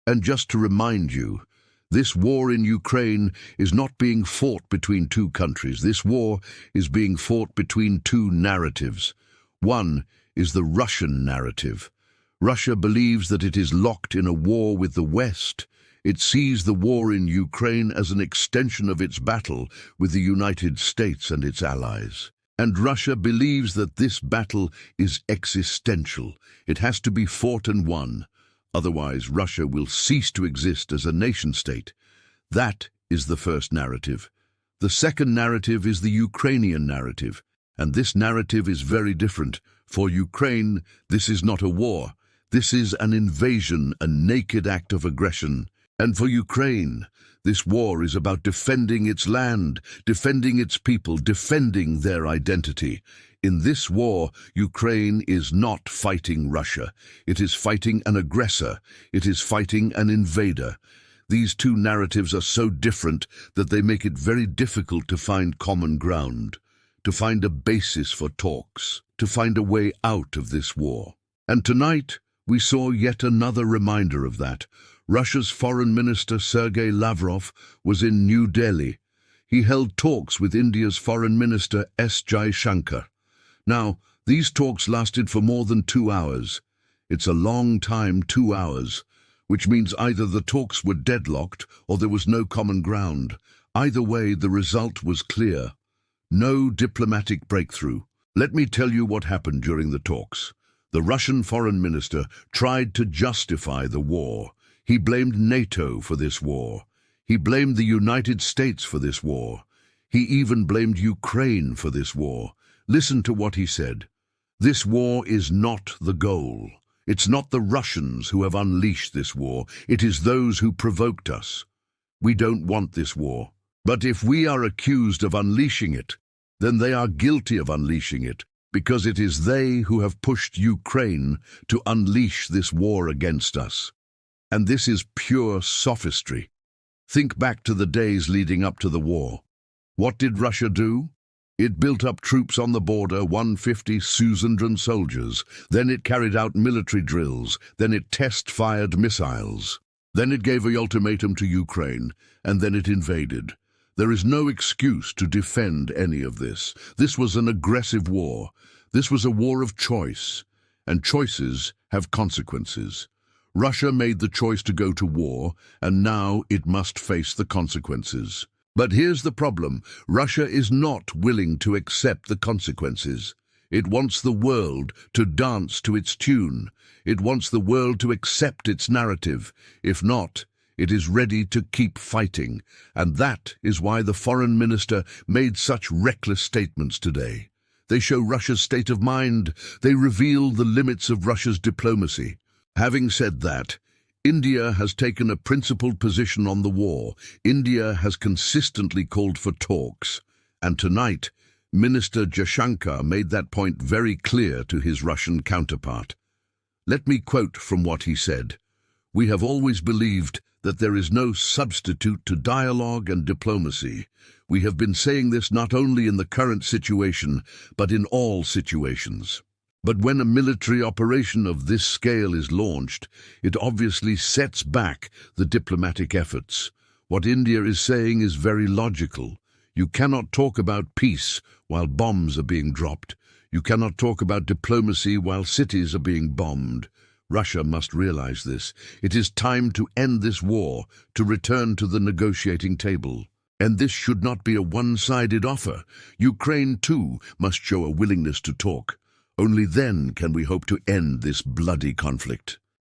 And just to remind you, this war in Ukraine is not being fought between two countries. This war is being fought between two narratives. One is the Russian narrative. Russia believes that it is locked in a war with the West. It sees the war in Ukraine as an extension of its battle with the United States and its allies. And Russia believes that this battle is existential. It has to be fought and won. Otherwise, Russia will cease to exist as a nation-state. That is the first narrative. The second narrative is the Ukrainian narrative, and this narrative is very different. For Ukraine, this is not a war. This is an invasion, a naked act of aggression. And for Ukraine, this war is about defending its land, defending its people, defending their identity. In this war, Ukraine is not fighting Russia. It is fighting an aggressor. It is fighting an invader. These two narratives are so different that they make it very difficult to find common ground, to find a basis for talks, to find a way out of this war. And tonight, we saw yet another reminder of that. Russia's Foreign Minister Sergei Lavrov was in New Delhi. He held talks with India's Foreign Minister S. Jaishankar. Now, these talks lasted for more than 2 hours. It's a long time, 2 hours, which means either the talks were deadlocked or there was no common ground. Either way, the result was clear. No diplomatic breakthrough. Let me tell you what happened during the talks. The Russian Foreign Minister tried to justify the war. He blamed NATO for this war. He blamed the United States for this war. He even blamed Ukraine for this war. Listen to what he said. This war is not the goal. It's not the Russians who have unleashed this war. It is those who provoked us. We don't want this war. But if we are accused of unleashing it, then they are guilty of unleashing it, because it is they who have pushed Ukraine to unleash this war against us. And this is pure sophistry. Think back to the days leading up to the war. What did Russia do? It built up troops on the border, 150,000 soldiers. Then it carried out military drills. Then it test-fired missiles. Then it gave an ultimatum to Ukraine, and then it invaded. There is no excuse to defend any of this. This was an aggressive war. This was a war of choice, and choices have consequences. Russia made the choice to go to war, and now it must face the consequences. But here's the problem. Russia is not willing to accept the consequences. It wants the world to dance to its tune. It wants the world to accept its narrative. If not, it is ready to keep fighting. And that is why the foreign minister made such reckless statements today. They show Russia's state of mind. They reveal the limits of Russia's diplomacy. Having said that, India has taken a principled position on the war. India has consistently called for talks. And tonight, Minister Jaishankar made that point very clear to his Russian counterpart. Let me quote from what he said. "We have always believed that there is no substitute to dialogue and diplomacy. We have been saying this not only in the current situation, but in all situations. But when a military operation of this scale is launched, it obviously sets back the diplomatic efforts. What India is saying is very logical. You cannot talk about peace while bombs are being dropped. You cannot talk about diplomacy while cities are being bombed. Russia must realize this. It is time to end this war, to return to the negotiating table. And this should not be a one-sided offer. Ukraine, too, must show a willingness to talk. Only then can we hope to end this bloody conflict."